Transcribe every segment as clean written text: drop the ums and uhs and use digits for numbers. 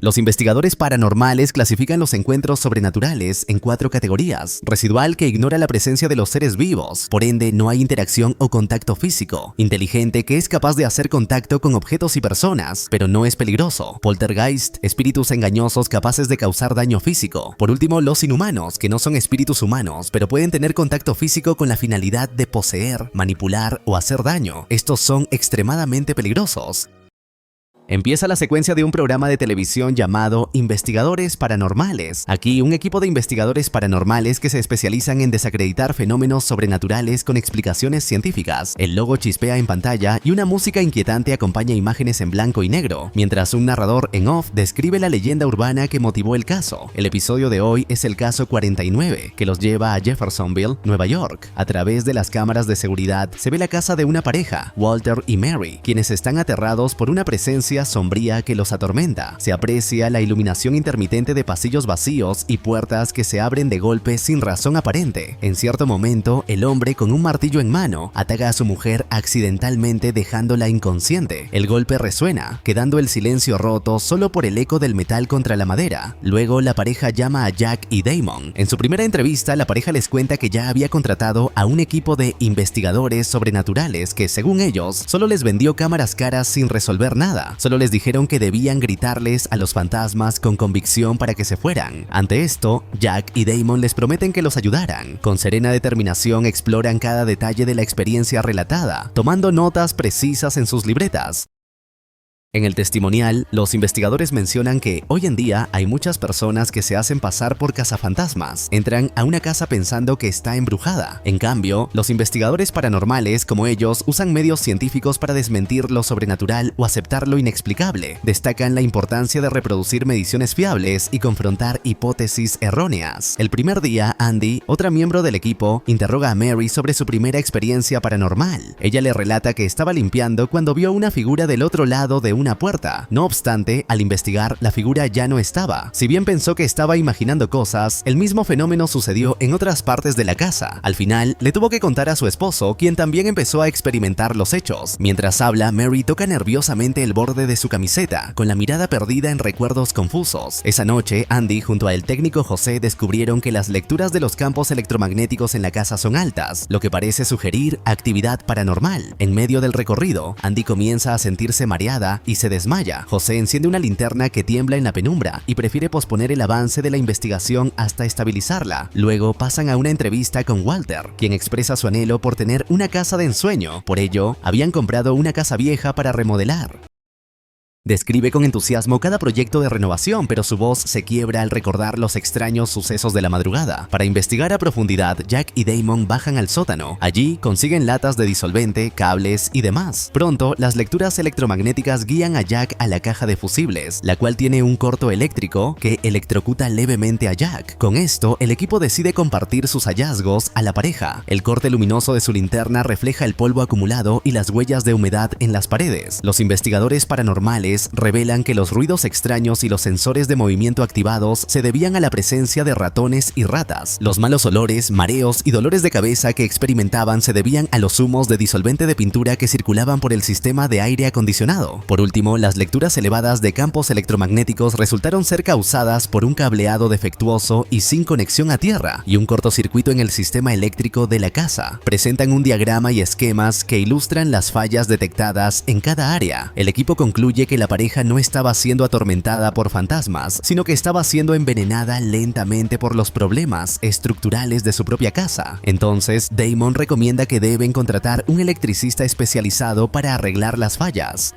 Los investigadores paranormales clasifican los encuentros sobrenaturales en 4 categorías: residual, que ignora la presencia de los seres vivos, por ende no hay interacción o contacto físico; inteligente, que es capaz de hacer contacto con objetos y personas, pero no es peligroso; poltergeist, espíritus engañosos capaces de causar daño físico; por último, los inhumanos, que no son espíritus humanos, pero pueden tener contacto físico con la finalidad de poseer, manipular o hacer daño. Estos son extremadamente peligrosos. Empieza la secuencia de un programa de televisión llamado Investigadores Paranormales. Aquí, un equipo de investigadores paranormales que se especializan en desacreditar fenómenos sobrenaturales con explicaciones científicas. El logo chispea en pantalla y una música inquietante acompaña imágenes en blanco y negro, mientras un narrador en off describe la leyenda urbana que motivó el caso. El episodio de hoy es el caso 49, que los lleva a Jeffersonville, Nueva York. A través de las cámaras de seguridad se ve la casa de una pareja, Walter y Mary, quienes están aterrados por una presencia sombría que los atormenta. Se aprecia la iluminación intermitente de pasillos vacíos y puertas que se abren de golpe sin razón aparente. En cierto momento, el hombre con un martillo en mano ataca a su mujer accidentalmente, dejándola inconsciente. El golpe resuena, quedando el silencio roto solo por el eco del metal contra la madera. Luego, la pareja llama a Jack y Damon. En su primera entrevista, la pareja les cuenta que ya había contratado a un equipo de investigadores sobrenaturales que, según ellos, solo les vendió cámaras caras sin resolver nada. Solo les dijeron que debían gritarles a los fantasmas con convicción para que se fueran. Ante esto, Jack y Damon les prometen que los ayudaran. Con serena determinación exploran cada detalle de la experiencia relatada, tomando notas precisas en sus libretas. En el testimonial, los investigadores mencionan que hoy en día hay muchas personas que se hacen pasar por cazafantasmas. Entran a una casa pensando que está embrujada. En cambio, los investigadores paranormales, como ellos, usan medios científicos para desmentir lo sobrenatural o aceptar lo inexplicable. Destacan la importancia de reproducir mediciones fiables y confrontar hipótesis erróneas. El primer día, Andy, otra miembro del equipo, interroga a Mary sobre su primera experiencia paranormal. Ella le relata que estaba limpiando cuando vio una figura del otro lado de una puerta. No obstante, al investigar, la figura ya no estaba. Si bien pensó que estaba imaginando cosas, el mismo fenómeno sucedió en otras partes de la casa. Al final, le tuvo que contar a su esposo, quien también empezó a experimentar los hechos. Mientras habla, Mary toca nerviosamente el borde de su camiseta, con la mirada perdida en recuerdos confusos. Esa noche, Andy junto al técnico José descubrieron que las lecturas de los campos electromagnéticos en la casa son altas, lo que parece sugerir actividad paranormal. En medio del recorrido, Andy comienza a sentirse mareada y se desmaya. José enciende una linterna que tiembla en la penumbra y prefiere posponer el avance de la investigación hasta estabilizarla. Luego pasan a una entrevista con Walter, quien expresa su anhelo por tener una casa de ensueño. Por ello, habían comprado una casa vieja para remodelar. Describe con entusiasmo cada proyecto de renovación, pero su voz se quiebra al recordar los extraños sucesos de la madrugada. Para investigar a profundidad, Jack y Damon bajan al sótano. Allí consiguen latas de disolvente, cables y demás. Pronto, las lecturas electromagnéticas guían a Jack a la caja de fusibles, la cual tiene un corto eléctrico que electrocuta levemente a Jack. Con esto, el equipo decide compartir sus hallazgos a la pareja. El corte luminoso de su linterna refleja el polvo acumulado y las huellas de humedad en las paredes. Los investigadores paranormales revelan que los ruidos extraños y los sensores de movimiento activados se debían a la presencia de ratones y ratas. Los malos olores, mareos y dolores de cabeza que experimentaban se debían a los humos de disolvente de pintura que circulaban por el sistema de aire acondicionado. Por último, las lecturas elevadas de campos electromagnéticos resultaron ser causadas por un cableado defectuoso y sin conexión a tierra, y un cortocircuito en el sistema eléctrico de la casa. Presentan un diagrama y esquemas que ilustran las fallas detectadas en cada área. El equipo concluye que la pareja no estaba siendo atormentada por fantasmas, sino que estaba siendo envenenada lentamente por los problemas estructurales de su propia casa. Entonces, Damon recomienda que deben contratar un electricista especializado para arreglar las fallas.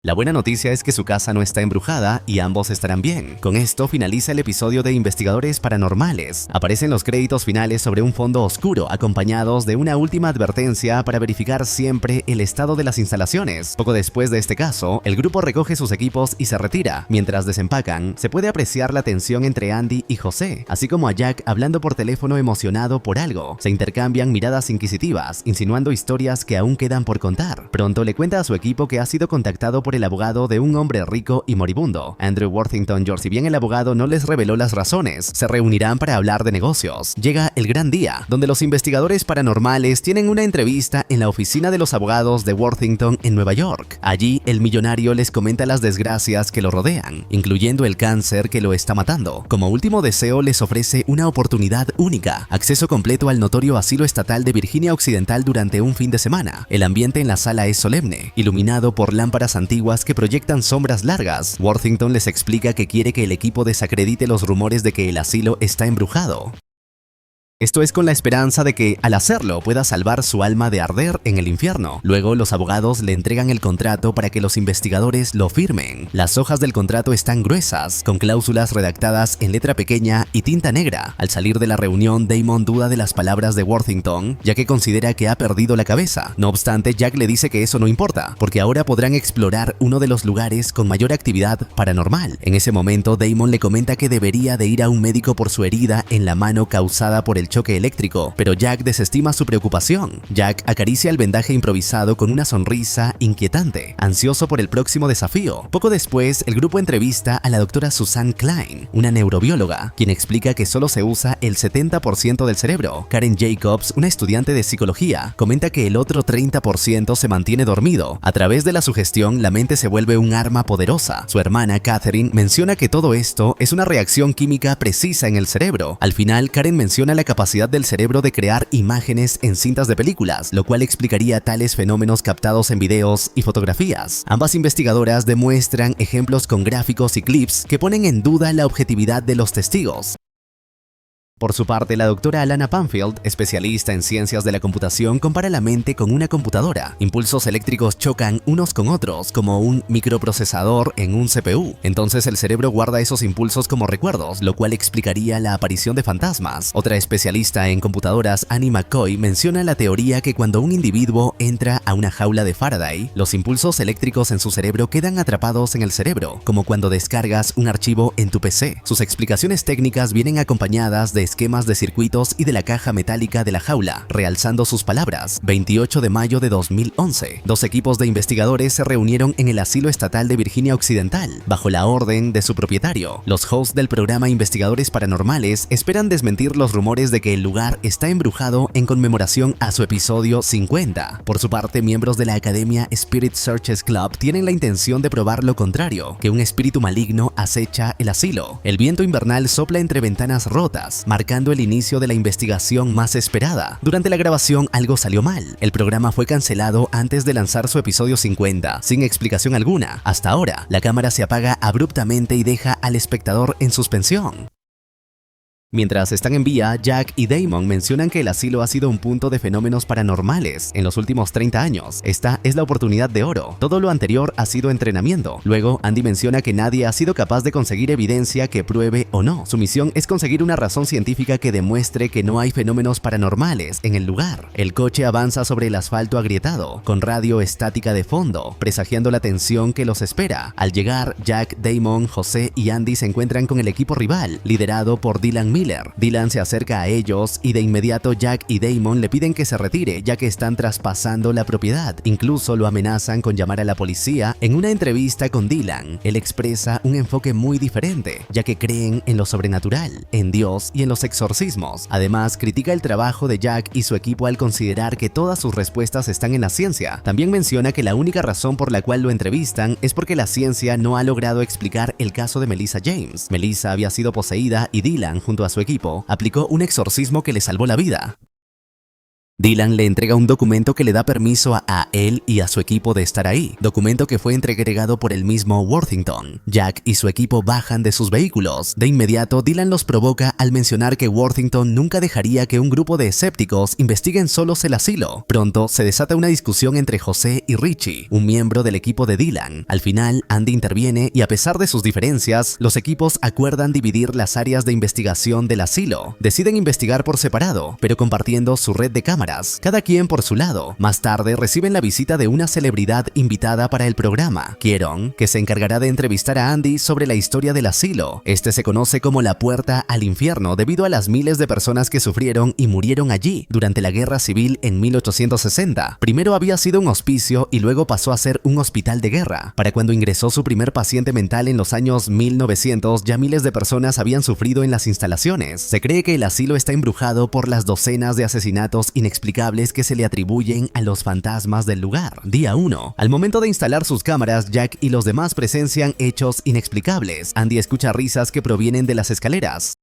La buena noticia es que su casa no está embrujada y ambos estarán bien. Con esto finaliza el episodio de Investigadores Paranormales. Aparecen los créditos finales sobre un fondo oscuro, acompañados de una última advertencia para verificar siempre el estado de las instalaciones. Poco después de este caso, el grupo recoge sus equipos y se retira. Mientras desempacan, se puede apreciar la tensión entre Andy y José, así como a Jack hablando por teléfono emocionado por algo. Se intercambian miradas inquisitivas, insinuando historias que aún quedan por contar. Pronto le cuenta a su equipo que ha sido contactado por sobre el abogado de un hombre rico y moribundo, Andrew Worthington Jr. Si bien el abogado no les reveló las razones, se reunirán para hablar de negocios. Llega el gran día, donde los investigadores paranormales tienen una entrevista en la oficina de los abogados de Worthington en Nueva York. Allí, el millonario les comenta las desgracias que lo rodean, incluyendo el cáncer que lo está matando. Como último deseo, les ofrece una oportunidad única: acceso completo al notorio asilo estatal de Virginia Occidental durante un fin de semana. El ambiente en la sala es solemne, iluminado por lámparas antiguas que proyectan sombras largas. Worthington les explica que quiere que el equipo desacredite los rumores de que el asilo está embrujado. Esto es con la esperanza de que, al hacerlo, pueda salvar su alma de arder en el infierno. Luego, los abogados le entregan el contrato para que los investigadores lo firmen. Las hojas del contrato están gruesas, con cláusulas redactadas en letra pequeña y tinta negra. Al salir de la reunión, Damon duda de las palabras de Worthington, ya que considera que ha perdido la cabeza. No obstante, Jack le dice que eso no importa, porque ahora podrán explorar uno de los lugares con mayor actividad paranormal. En ese momento, Damon le comenta que debería de ir a un médico por su herida en la mano causada por el choque eléctrico, pero Jack desestima su preocupación. Jack acaricia el vendaje improvisado con una sonrisa inquietante, ansioso por el próximo desafío. Poco después, el grupo entrevista a la doctora Suzanne Klein, una neurobióloga, quien explica que solo se usa el 70% del cerebro. Karen Jacobs, una estudiante de psicología, comenta que el otro 30% se mantiene dormido. A través de la sugestión, la mente se vuelve un arma poderosa. Su hermana, Catherine, menciona que todo esto es una reacción química precisa en el cerebro. Al final, Karen menciona la capacidad del cerebro de crear imágenes en cintas de películas, lo cual explicaría tales fenómenos captados en videos y fotografías. Ambas investigadoras demuestran ejemplos con gráficos y clips que ponen en duda la objetividad de los testigos. Por su parte, la doctora Alana Panfield, especialista en ciencias de la computación, compara la mente con una computadora. Impulsos eléctricos chocan unos con otros, como un microprocesador en un CPU. Entonces el cerebro guarda esos impulsos como recuerdos, lo cual explicaría la aparición de fantasmas. Otra especialista en computadoras, Annie McCoy, menciona la teoría que cuando un individuo entra a una jaula de Faraday, los impulsos eléctricos en su cerebro quedan atrapados en el cerebro, como cuando descargas un archivo en tu PC. Sus explicaciones técnicas vienen acompañadas de esquemas de circuitos y de la caja metálica de la jaula, realzando sus palabras. 28 de mayo de 2011. Dos equipos de investigadores se reunieron en el asilo estatal de Virginia Occidental, bajo la orden de su propietario. Los hosts del programa Investigadores Paranormales esperan desmentir los rumores de que el lugar está embrujado en conmemoración a su episodio 50. Por su parte, miembros de la academia Spirit Searchers Club tienen la intención de probar lo contrario, que un espíritu maligno acecha el asilo. El viento invernal sopla entre ventanas rotas, marcando el inicio de la investigación más esperada. Durante la grabación algo salió mal. El programa fue cancelado antes de lanzar su episodio 50, sin explicación alguna. Hasta ahora, la cámara se apaga abruptamente y deja al espectador en suspensión. Mientras están en vía, Jack y Damon mencionan que el asilo ha sido un punto de fenómenos paranormales en los últimos 30 años. Esta es la oportunidad de oro. Todo lo anterior ha sido entrenamiento. Luego, Andy menciona que nadie ha sido capaz de conseguir evidencia que pruebe o no. Su misión es conseguir una razón científica que demuestre que no hay fenómenos paranormales en el lugar. El coche avanza sobre el asfalto agrietado, con radio estática de fondo, presagiando la tensión que los espera. Al llegar, Jack, Damon, José y Andy se encuentran con el equipo rival, liderado por Dylan Miller. Dylan se acerca a ellos y de inmediato Jack y Damon le piden que se retire, ya que están traspasando la propiedad. Incluso lo amenazan con llamar a la policía. En una entrevista con Dylan, él expresa un enfoque muy diferente, ya que creen en lo sobrenatural, en Dios y en los exorcismos. Además, critica el trabajo de Jack y su equipo al considerar que todas sus respuestas están en la ciencia. También menciona que la única razón por la cual lo entrevistan es porque la ciencia no ha logrado explicar el caso de Melissa James. Melissa había sido poseída y Dylan, junto a su equipo, aplicó un exorcismo que le salvó la vida. Dylan le entrega un documento que le da permiso a él y a su equipo de estar ahí, documento que fue entregado por el mismo Worthington. Jack y su equipo bajan de sus vehículos. De inmediato, Dylan los provoca al mencionar que Worthington nunca dejaría que un grupo de escépticos investiguen solos el asilo. Pronto se desata una discusión entre José y Richie, un miembro del equipo de Dylan. Al final, Andy interviene y a pesar de sus diferencias, los equipos acuerdan dividir las áreas de investigación del asilo. Deciden investigar por separado, pero compartiendo su red de cámaras. cámaras, cada quien por su lado. Más tarde reciben la visita de una celebridad invitada para el programa, Kieron, que se encargará de entrevistar a Andy sobre la historia del asilo. Este se conoce como la puerta al infierno debido a las miles de personas que sufrieron y murieron allí durante la Guerra Civil en 1860. Primero había sido un hospicio y luego pasó a ser un hospital de guerra. Para cuando ingresó su primer paciente mental en los años 1900, ya miles de personas habían sufrido en las instalaciones. Se cree que el asilo está embrujado por las docenas de asesinatos inexplicables que se le atribuyen a los fantasmas del lugar. Día 1. Al momento de instalar sus cámaras, Jack y los demás presencian hechos inexplicables. Andy escucha risas que provienen de las escaleras.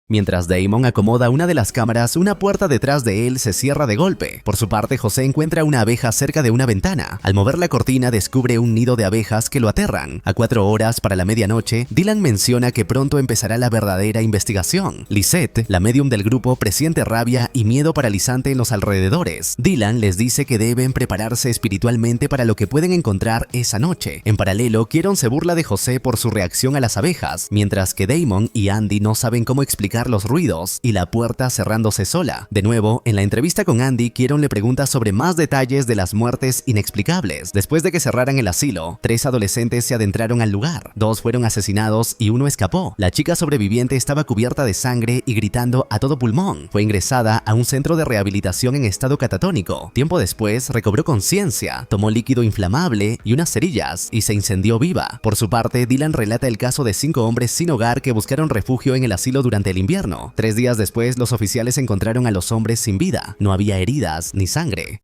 Mientras Damon acomoda una de las cámaras, una puerta detrás de él se cierra de golpe. Por su parte, José encuentra una abeja cerca de una ventana. Al mover la cortina, descubre un nido de abejas que lo aterran. A 4 horas para la medianoche, Dylan menciona que pronto empezará la verdadera investigación. Lisette, la medium del grupo, presiente rabia y miedo paralizante en los alrededores. Dylan les dice que deben prepararse espiritualmente para lo que pueden encontrar esa noche. En paralelo, Kieron se burla de José por su reacción a las abejas, mientras que Damon y Andy no saben cómo explicar los ruidos y la puerta cerrándose sola. De nuevo, en la entrevista con Andy, Kieron le pregunta sobre más detalles de las muertes inexplicables. Después de que cerraran el asilo, 3 adolescentes se adentraron al lugar. 2 fueron asesinados y 1 escapó. La chica sobreviviente estaba cubierta de sangre y gritando a todo pulmón. Fue ingresada a un centro de rehabilitación en estado catatónico. Tiempo después, recobró conciencia, tomó líquido inflamable y unas cerillas y se incendió viva. Por su parte, Dylan relata el caso de 5 hombres sin hogar que buscaron refugio en el asilo durante el invierno. 3 días después, los oficiales encontraron a los hombres sin vida. No había heridas ni sangre.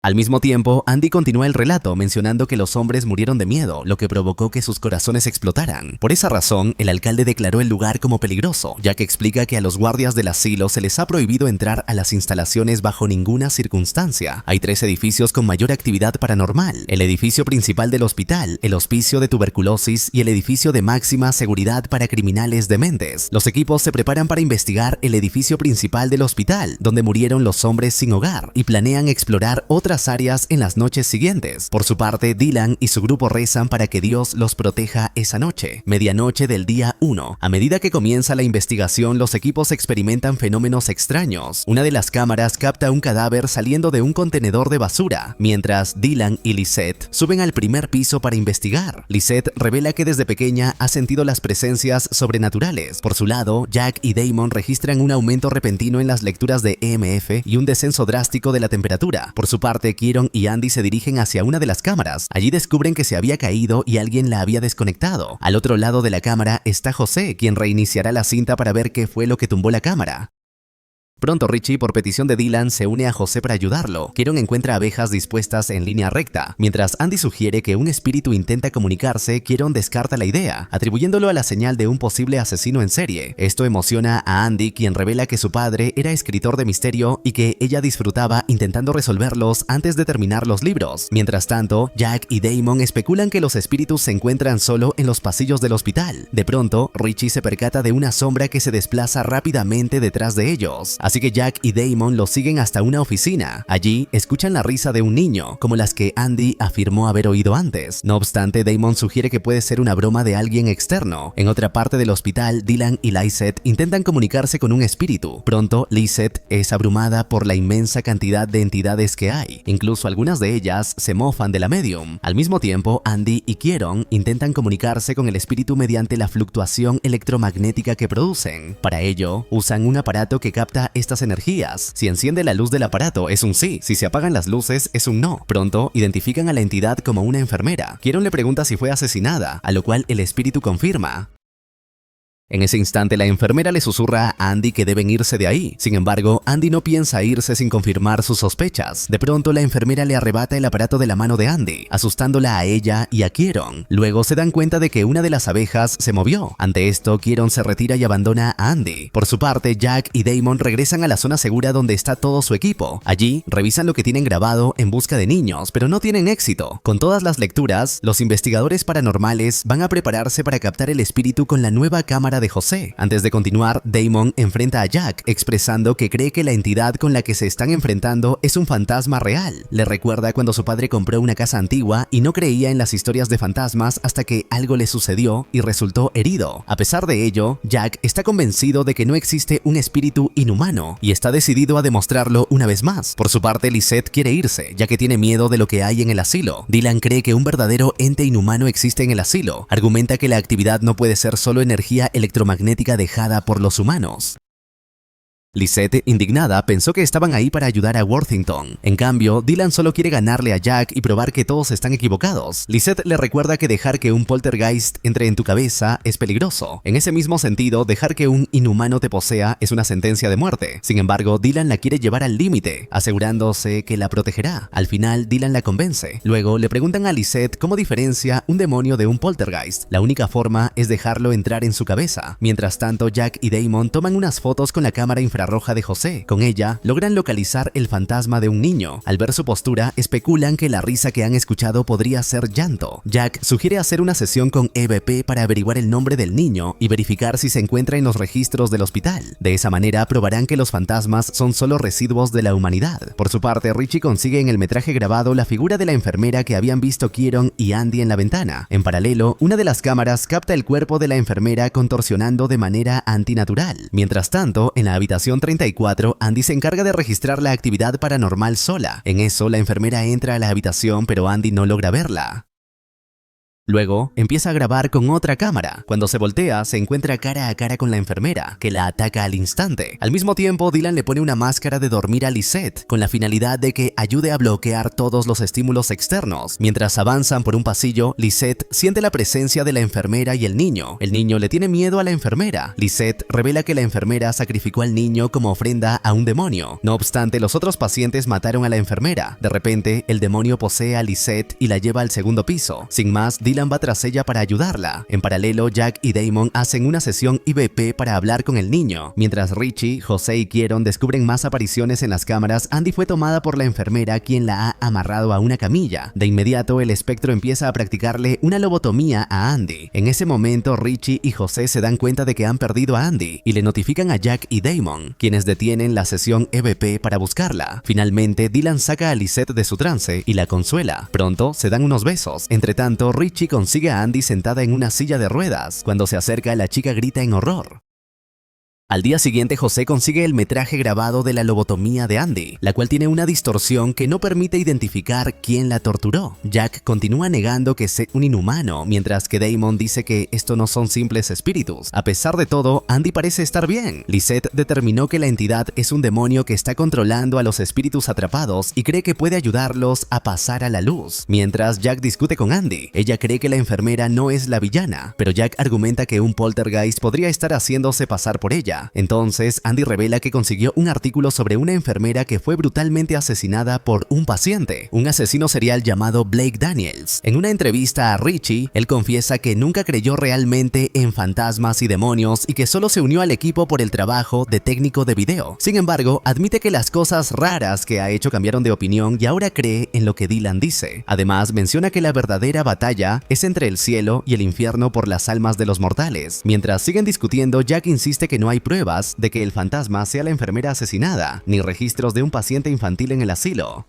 Al mismo tiempo, Andy continúa el relato mencionando que los hombres murieron de miedo, lo que provocó que sus corazones explotaran. Por esa razón, el alcalde declaró el lugar como peligroso, ya que explica que a los guardias del asilo se les ha prohibido entrar a las instalaciones bajo ninguna circunstancia. Hay 3 edificios con mayor actividad paranormal: el edificio principal del hospital, el hospicio de tuberculosis y el edificio de máxima seguridad para criminales dementes. Los equipos se preparan para investigar el edificio principal del hospital, donde murieron los hombres sin hogar, y planean explorar otras áreas en las noches siguientes. Por su parte, Dylan y su grupo rezan para que Dios los proteja esa noche. Medianoche del día 1. A medida que comienza la investigación, los equipos experimentan fenómenos extraños. Una de las cámaras capta un cadáver saliendo de un contenedor de basura, mientras Dylan y Lisette suben al primer piso para investigar. Lisette revela que desde pequeña ha sentido las presencias sobrenaturales. Por su lado, Jack y Damon registran un aumento repentino en las lecturas de EMF y un descenso drástico de la temperatura. Por su parte, Kieron y Andy se dirigen hacia una de las cámaras. Allí descubren que se había caído y alguien la había desconectado. Al otro lado de la cámara está José, quien reiniciará la cinta para ver qué fue lo que tumbó la cámara. Pronto Richie, por petición de Dylan, se une a José para ayudarlo. Kieron encuentra abejas dispuestas en línea recta. Mientras Andy sugiere que un espíritu intenta comunicarse, Kieron descarta la idea, atribuyéndolo a la señal de un posible asesino en serie. Esto emociona a Andy, quien revela que su padre era escritor de misterio y que ella disfrutaba intentando resolverlos antes de terminar los libros. Mientras tanto, Jack y Damon especulan que los espíritus se encuentran solo en los pasillos del hospital. De pronto, Richie se percata de una sombra que se desplaza rápidamente detrás de ellos. Así que Jack y Damon lo siguen hasta una oficina. Allí escuchan la risa de un niño, como las que Andy afirmó haber oído antes. No obstante, Damon sugiere que puede ser una broma de alguien externo. En otra parte del hospital, Dylan y Lisette intentan comunicarse con un espíritu. Pronto, Lisette es abrumada por la inmensa cantidad de entidades que hay. Incluso algunas de ellas se mofan de la medium. Al mismo tiempo, Andy y Kieron intentan comunicarse con el espíritu mediante la fluctuación electromagnética que producen. Para ello, usan un aparato que capta estas energías. Si enciende la luz del aparato es un sí, si se apagan las luces es un no. Pronto identifican a la entidad como una enfermera. Kieron le pregunta si fue asesinada, a lo cual el espíritu confirma. En ese instante, la enfermera le susurra a Andy que deben irse de ahí. Sin embargo, Andy no piensa irse sin confirmar sus sospechas. De pronto, la enfermera le arrebata el aparato de la mano de Andy, asustándola a ella y a Kieron. Luego se dan cuenta de que una de las abejas se movió. Ante esto, Kieron se retira y abandona a Andy. Por su parte, Jack y Damon regresan a la zona segura donde está todo su equipo. Allí, revisan lo que tienen grabado en busca de niños, pero no tienen éxito. Con todas las lecturas, los investigadores paranormales van a prepararse para captar el espíritu con la nueva cámara de José. Antes de continuar, Damon enfrenta a Jack, expresando que cree que la entidad con la que se están enfrentando es un fantasma real. Le recuerda cuando su padre compró una casa antigua y no creía en las historias de fantasmas hasta que algo le sucedió y resultó herido. A pesar de ello, Jack está convencido de que no existe un espíritu inhumano y está decidido a demostrarlo una vez más. Por su parte, Lisette quiere irse, ya que tiene miedo de lo que hay en el asilo. Dylan cree que un verdadero ente inhumano existe en el asilo. Argumenta que la actividad no puede ser solo energía electromagnética dejada por los humanos. Lisette, indignada, pensó que estaban ahí para ayudar a Worthington. En cambio, Dylan solo quiere ganarle a Jack y probar que todos están equivocados. Lisette le recuerda que dejar que un poltergeist entre en tu cabeza es peligroso. En ese mismo sentido, dejar que un inhumano te posea es una sentencia de muerte. Sin embargo, Dylan la quiere llevar al límite, asegurándose que la protegerá. Al final, Dylan la convence. Luego, le preguntan a Lisette cómo diferencia un demonio de un poltergeist. La única forma es dejarlo entrar en su cabeza. Mientras tanto, Jack y Damon toman unas fotos con la cámara infrarroja de José. Con ella, logran localizar el fantasma de un niño. Al ver su postura, especulan que la risa que han escuchado podría ser llanto. Jack sugiere hacer una sesión con EVP para averiguar el nombre del niño y verificar si se encuentra en los registros del hospital. De esa manera, probarán que los fantasmas son solo residuos de la humanidad. Por su parte, Richie consigue en el metraje grabado la figura de la enfermera que habían visto Kieron y Andy en la ventana. En paralelo, una de las cámaras capta el cuerpo de la enfermera contorsionando de manera antinatural. Mientras tanto, en la habitación 34, Andy se encarga de registrar la actividad paranormal sola. En eso, la enfermera entra a la habitación, pero Andy no logra verla. Luego, empieza a grabar con otra cámara. Cuando se voltea, se encuentra cara a cara con la enfermera, que la ataca al instante. Al mismo tiempo, Dylan le pone una máscara de dormir a Lisette, con la finalidad de que ayude a bloquear todos los estímulos externos. Mientras avanzan por un pasillo, Lisette siente la presencia de la enfermera y el niño. El niño le tiene miedo a la enfermera. Lisette revela que la enfermera sacrificó al niño como ofrenda a un demonio. No obstante, los otros pacientes mataron a la enfermera. De repente, el demonio posee a Lisette y la lleva al segundo piso. Sin más, Dylan va tras ella para ayudarla. En paralelo, Jack y Damon hacen una sesión IVP para hablar con el niño. Mientras Richie, José y Kieron descubren más apariciones en las cámaras, Andy fue tomada por la enfermera, quien la ha amarrado a una camilla. De inmediato, el espectro empieza a practicarle una lobotomía a Andy. En ese momento, Richie y José se dan cuenta de que han perdido a Andy y le notifican a Jack y Damon, quienes detienen la sesión EVP para buscarla. Finalmente, Dylan saca a Lisette de su trance y la consuela. Pronto, se dan unos besos. Entre tanto, Richie consigue a Andy sentada en una silla de ruedas. Cuando se acerca, la chica grita en horror. Al día siguiente, José consigue el metraje grabado de la lobotomía de Andy, la cual tiene una distorsión que no permite identificar quién la torturó. Jack continúa negando que sea un inhumano, mientras que Damon dice que esto no son simples espíritus. A pesar de todo, Andy parece estar bien. Lisette determinó que la entidad es un demonio que está controlando a los espíritus atrapados y cree que puede ayudarlos a pasar a la luz. Mientras Jack discute con Andy, ella cree que la enfermera no es la villana, pero Jack argumenta que un poltergeist podría estar haciéndose pasar por ella. Entonces, Andy revela que consiguió un artículo sobre una enfermera que fue brutalmente asesinada por un paciente, un asesino serial llamado Blake Daniels. En una entrevista a Richie, él confiesa que nunca creyó realmente en fantasmas y demonios y que solo se unió al equipo por el trabajo de técnico de video. Sin embargo, admite que las cosas raras que ha hecho cambiaron de opinión y ahora cree en lo que Dylan dice. Además, menciona que la verdadera batalla es entre el cielo y el infierno por las almas de los mortales. Mientras siguen discutiendo, Jack insiste que no hay pruebas de que el fantasma sea la enfermera asesinada, ni registros de un paciente infantil en el asilo.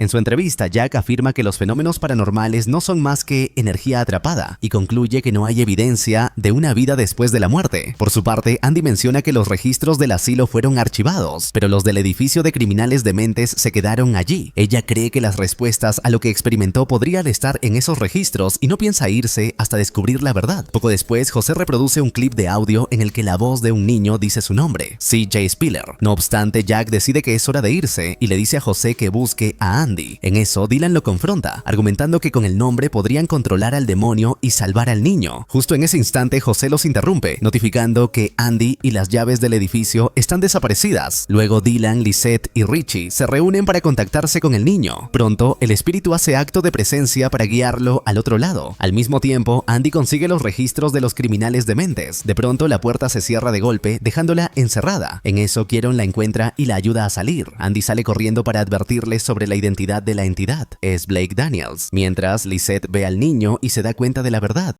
En su entrevista, Jack afirma que los fenómenos paranormales no son más que energía atrapada y concluye que no hay evidencia de una vida después de la muerte. Por su parte, Andy menciona que los registros del asilo fueron archivados, pero los del edificio de criminales dementes se quedaron allí. Ella cree que las respuestas a lo que experimentó podrían estar en esos registros y no piensa irse hasta descubrir la verdad. Poco después, José reproduce un clip de audio en el que la voz de un niño dice su nombre, C.J. Spiller. No obstante, Jack decide que es hora de irse y le dice a José que busque a Andy. En eso, Dylan lo confronta, argumentando que con el nombre podrían controlar al demonio y salvar al niño. Justo en ese instante, José los interrumpe, notificando que Andy y las llaves del edificio están desaparecidas. Luego, Dylan, Lisette y Richie se reúnen para contactarse con el niño. Pronto, el espíritu hace acto de presencia para guiarlo al otro lado. Al mismo tiempo, Andy consigue los registros de los criminales dementes. De pronto, la puerta se cierra de golpe, dejándola encerrada. En eso, Kieron la encuentra y la ayuda a salir. Andy sale corriendo para advertirle sobre la identidad de la entidad. Es Blake Daniels. Mientras, Lisette ve al niño y se da cuenta de la verdad.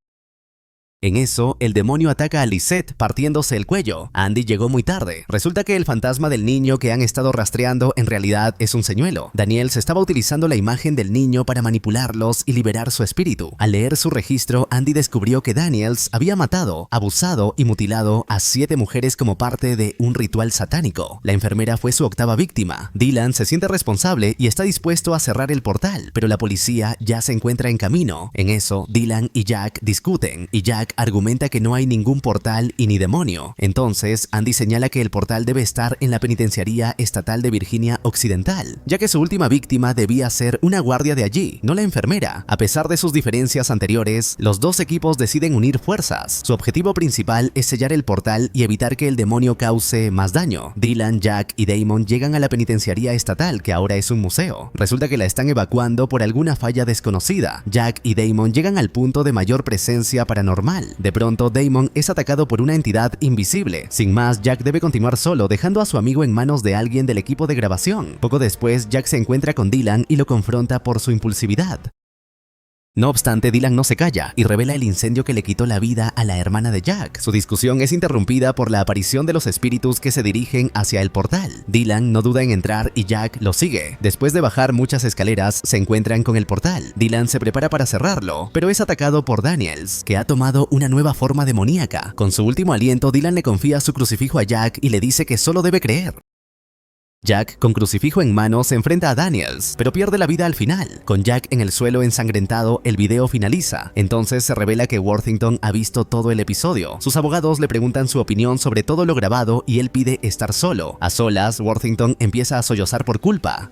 En eso, el demonio ataca a Lisette partiéndose el cuello. Andy llegó muy tarde. Resulta que el fantasma del niño que han estado rastreando en realidad es un señuelo. Daniels estaba utilizando la imagen del niño para manipularlos y liberar su espíritu. Al leer su registro, Andy descubrió que Daniels había matado, abusado y mutilado a 7 mujeres como parte de un ritual satánico. La enfermera fue su octava víctima. Dylan se siente responsable y está dispuesto a cerrar el portal, pero la policía ya se encuentra en camino. En eso, Dylan y Jack discuten y Jack argumenta que no hay ningún portal y ni demonio. Entonces, Andy señala que el portal debe estar en la penitenciaría estatal de Virginia Occidental, ya que su última víctima debía ser una guardia de allí, no la enfermera. A pesar de sus diferencias anteriores, los dos equipos deciden unir fuerzas. Su objetivo principal es sellar el portal y evitar que el demonio cause más daño. Dylan, Jack y Damon llegan a la penitenciaría estatal, que ahora es un museo. Resulta que la están evacuando por alguna falla desconocida. Jack y Damon llegan al punto de mayor presencia paranormal. De pronto, Damon es atacado por una entidad invisible. Sin más, Jack debe continuar solo, dejando a su amigo en manos de alguien del equipo de grabación. Poco después, Jack se encuentra con Dylan y lo confronta por su impulsividad. No obstante, Dylan no se calla y revela el incendio que le quitó la vida a la hermana de Jack. Su discusión es interrumpida por la aparición de los espíritus que se dirigen hacia el portal. Dylan no duda en entrar y Jack lo sigue. Después de bajar muchas escaleras, se encuentran con el portal. Dylan se prepara para cerrarlo, pero es atacado por Daniels, que ha tomado una nueva forma demoníaca. Con su último aliento, Dylan le confía su crucifijo a Jack y le dice que solo debe creer. Jack, con crucifijo en mano, se enfrenta a Daniels, pero pierde la vida al final. Con Jack en el suelo ensangrentado, el video finaliza. Entonces se revela que Worthington ha visto todo el episodio. Sus abogados le preguntan su opinión sobre todo lo grabado y él pide estar solo. A solas, Worthington empieza a sollozar por culpa.